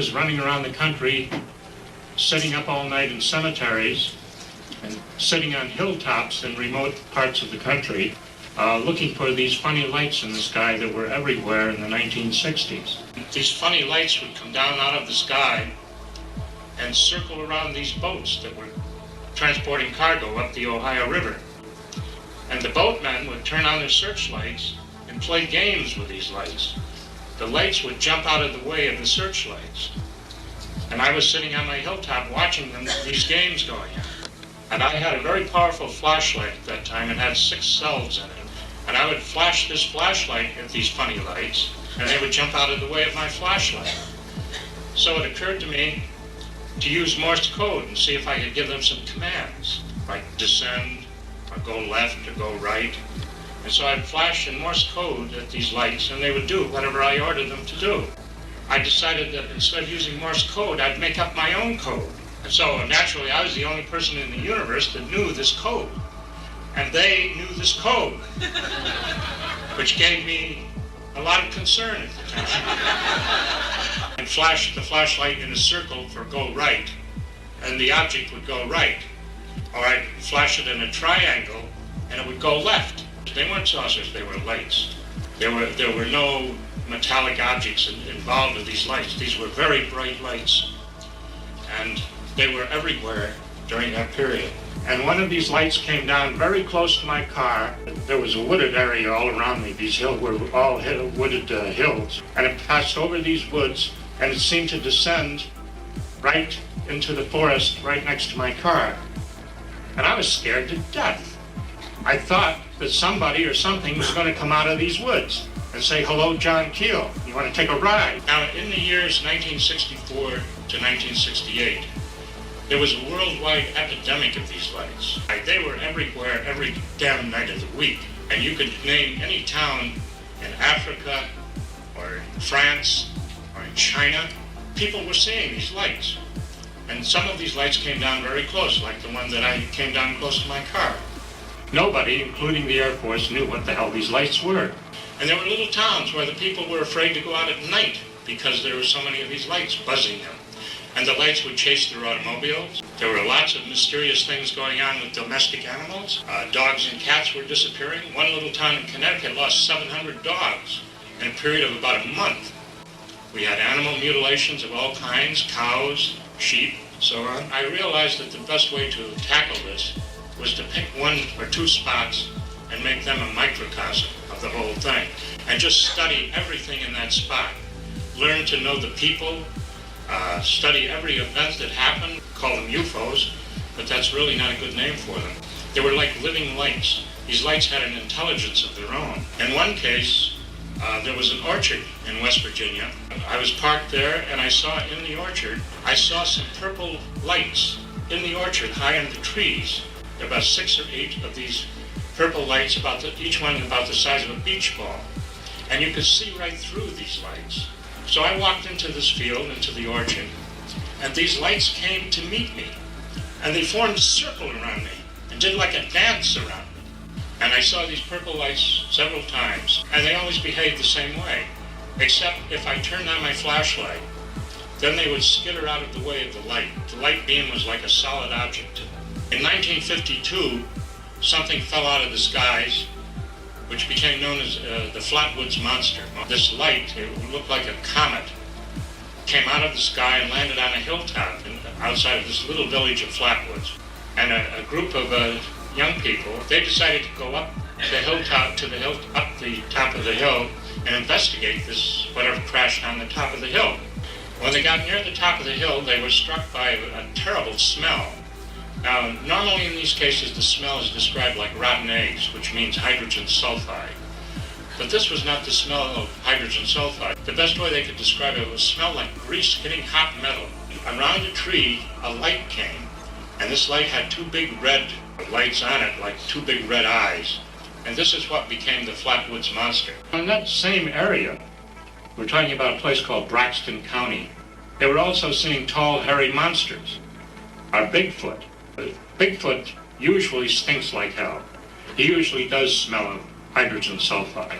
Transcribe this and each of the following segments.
was running around the country, sitting up all night in cemeteries and sitting on hilltops in remote parts of the country, looking for these funny lights in the sky that were everywhere in the 1960s. These funny lights would come down out of the sky and circle around these boats that were transporting cargo up the Ohio River. And the boatmen would turn on their searchlights and play games with these lights. The lights would jump out of the way of the searchlights. And I was sitting on my hilltop watching them, these games going on. And I had a very powerful flashlight at that time. It had 6 cells in it. And I would flash this flashlight at these funny lights, and they would jump out of the way of my flashlight. So it occurred to me to use Morse code and see if I could give them some commands, like descend, or go left, or go right. And so I'd flash in Morse code at these lights, and they would do whatever I ordered them to do. I decided that instead of using Morse code, I'd make up my own code. And so naturally, I was the only person in the universe that knew this code. And they knew this code, which gave me a lot of concern at the time. And flashed the flashlight in a circle for go right, and the object would go right. Or I'd flash it in a triangle, and it would go left. They weren't saucers, they were lights. There were no metallic objects involved with these lights. These were very bright lights, and they were everywhere during that period. And one of these lights came down very close to my car. There was a wooded area all around me. These hills were all wooded hills. And it passed over these woods, and it seemed to descend right into the forest right next to my car. And I was scared to death. I thought that somebody or something was going to come out of these woods and say, "Hello, John Keel, you want to take a ride?" Now, in the years 1964 to 1968, there was a worldwide epidemic of these lights. They were everywhere every damn night of the week. And you could name any town in Africa or in France or in China. People were seeing these lights. And some of these lights came down very close, like the one that I came down close to my car. Nobody, including the Air Force, knew what the hell these lights were. And there were little towns where the people were afraid to go out at night because there were so many of these lights buzzing them. And the lights would chase their automobiles. There were lots of mysterious things going on with domestic animals. Dogs and cats were disappearing. One little town in Connecticut lost 700 dogs in a period of about a month. We had animal mutilations of all kinds, cows, sheep, so on. I realized that the best way to tackle this was to pick 1 or 2 spots and make them a microcosm of the whole thing. And just study everything in that spot. Learn to know the people, study every event that happened, call them UFOs, but that's really not a good name for them. They were like living lights. These lights had an intelligence of their own. In one case, there was an orchard in West Virginia. I was parked there, and I saw in the orchard, I saw some purple lights in the orchard, high in the trees. There were about 6 or 8 of these purple lights, each one about the size of a beach ball. And you could see right through these lights. So I walked into this field, into the orchard, and these lights came to meet me. And they formed a circle around me and did like a dance around me. And I saw these purple lights several times, and they always behaved the same way. Except if I turned on my flashlight, then they would skitter out of the way of the light. The light beam was like a solid object to them. In 1952, something fell out of the skies, which became known as the Flatwoods Monster. This light, it looked like a comet, came out of the sky and landed on a hilltop outside of this little village of Flatwoods. And a group of young people, they decided to go up the hilltop up the top of the hill and investigate this, whatever crashed on the top of the hill. When they got near the top of the hill, they were struck by a terrible smell. Now, normally in these cases, the smell is described like rotten eggs, which means hydrogen sulfide. But this was not the smell of hydrogen sulfide. The best way they could describe it was smell like grease hitting hot metal. Around a tree, a light came, and this light had 2 big red lights on it, like 2 big red eyes. And this is what became the Flatwoods Monster. In that same area, we're talking about a place called Braxton County. They were also seeing tall, hairy monsters, or Bigfoot. Bigfoot usually stinks like hell. He usually does smell of hydrogen sulfide.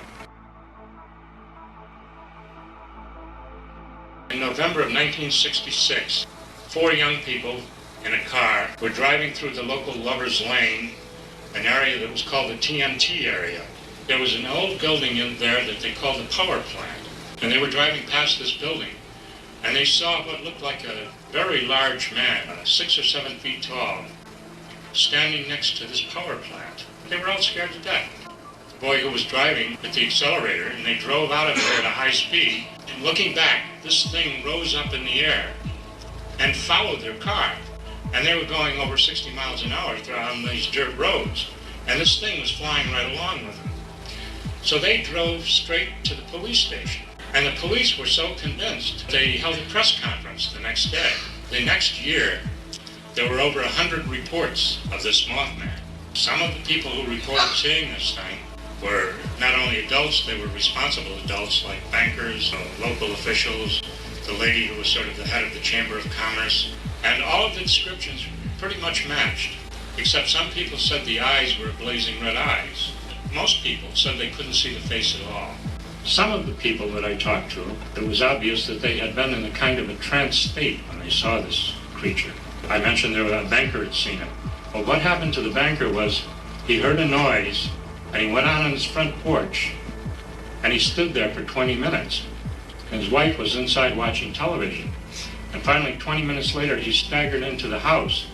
In November of 1966, 4 young people in a car were driving through the local Lover's Lane, an area that was called the TNT area. There was an old building in there that they called the power plant, and they were driving past this building, and they saw what looked like a very large man, 6 or 7 feet tall, standing next to this power plant. They were all scared to death. The boy who was driving hit the accelerator, and they drove out of there at a high speed. And looking back, this thing rose up in the air and followed their car. And they were going over 60 miles an hour on these dirt roads. And this thing was flying right along with them. So they drove straight to the police station. And the police were so convinced, they held a press conference the next day. The next year, there were over 100 reports of this Mothman. Some of the people who reported seeing this thing were not only adults, they were responsible adults like bankers, local officials, the lady who was sort of the head of the Chamber of Commerce. And all of the descriptions pretty much matched, except some people said the eyes were blazing red eyes. Most people said they couldn't see the face at all. Some of the people that I talked to, it was obvious that they had been in a kind of a trance state when they saw this creature. I mentioned there was a banker had seen it. Well, what happened to the banker was he heard a noise, and he went out on his front porch, and he stood there for 20 minutes. And his wife was inside watching television. And finally, 20 minutes later, he staggered into the house.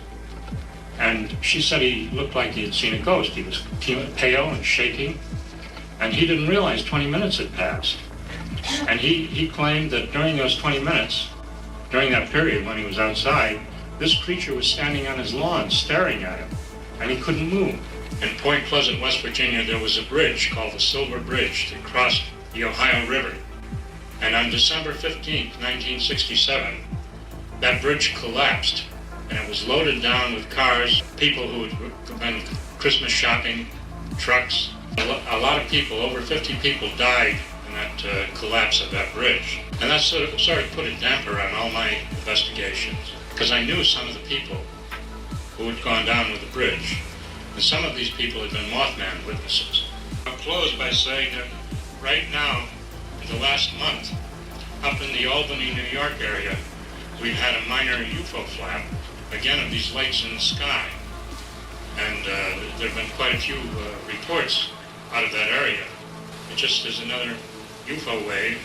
And she said he looked like he had seen a ghost. He was pale and shaking. And he didn't realize 20 minutes had passed. And he claimed that during those 20 minutes, during that period when he was outside, this creature was standing on his lawn staring at him. And he couldn't move. In Point Pleasant, West Virginia, there was a bridge called the Silver Bridge that crossed the Ohio River. And on December 15th, 1967, that bridge collapsed, and it was loaded down with cars, people who had been Christmas shopping, trucks. A lot of people, over 50 people, died in that collapse of that bridge. And that sort of put a damper on all my investigations, because I knew some of the people who had gone down with the bridge. And some of these people had been Mothman witnesses. I'll close by saying that right now, in the last month, up in the Albany, New York area, we've had a minor UFO flap, again of these lights in the sky. And there have been quite a few reports out of that area. It just is another UFO wave.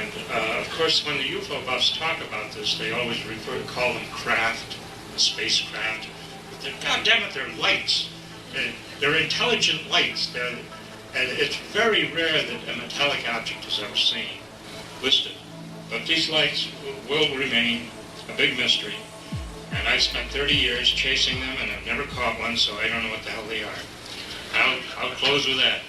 And of course, when the UFO buffs talk about this, they always call them craft, spacecraft. God damn it, they're lights. They're intelligent lights. And it's very rare that a metallic object is ever seen listed. But these lights will remain a big mystery. And I spent 30 years chasing them, and I've never caught one, so I don't know what the hell they are. I'll close with that.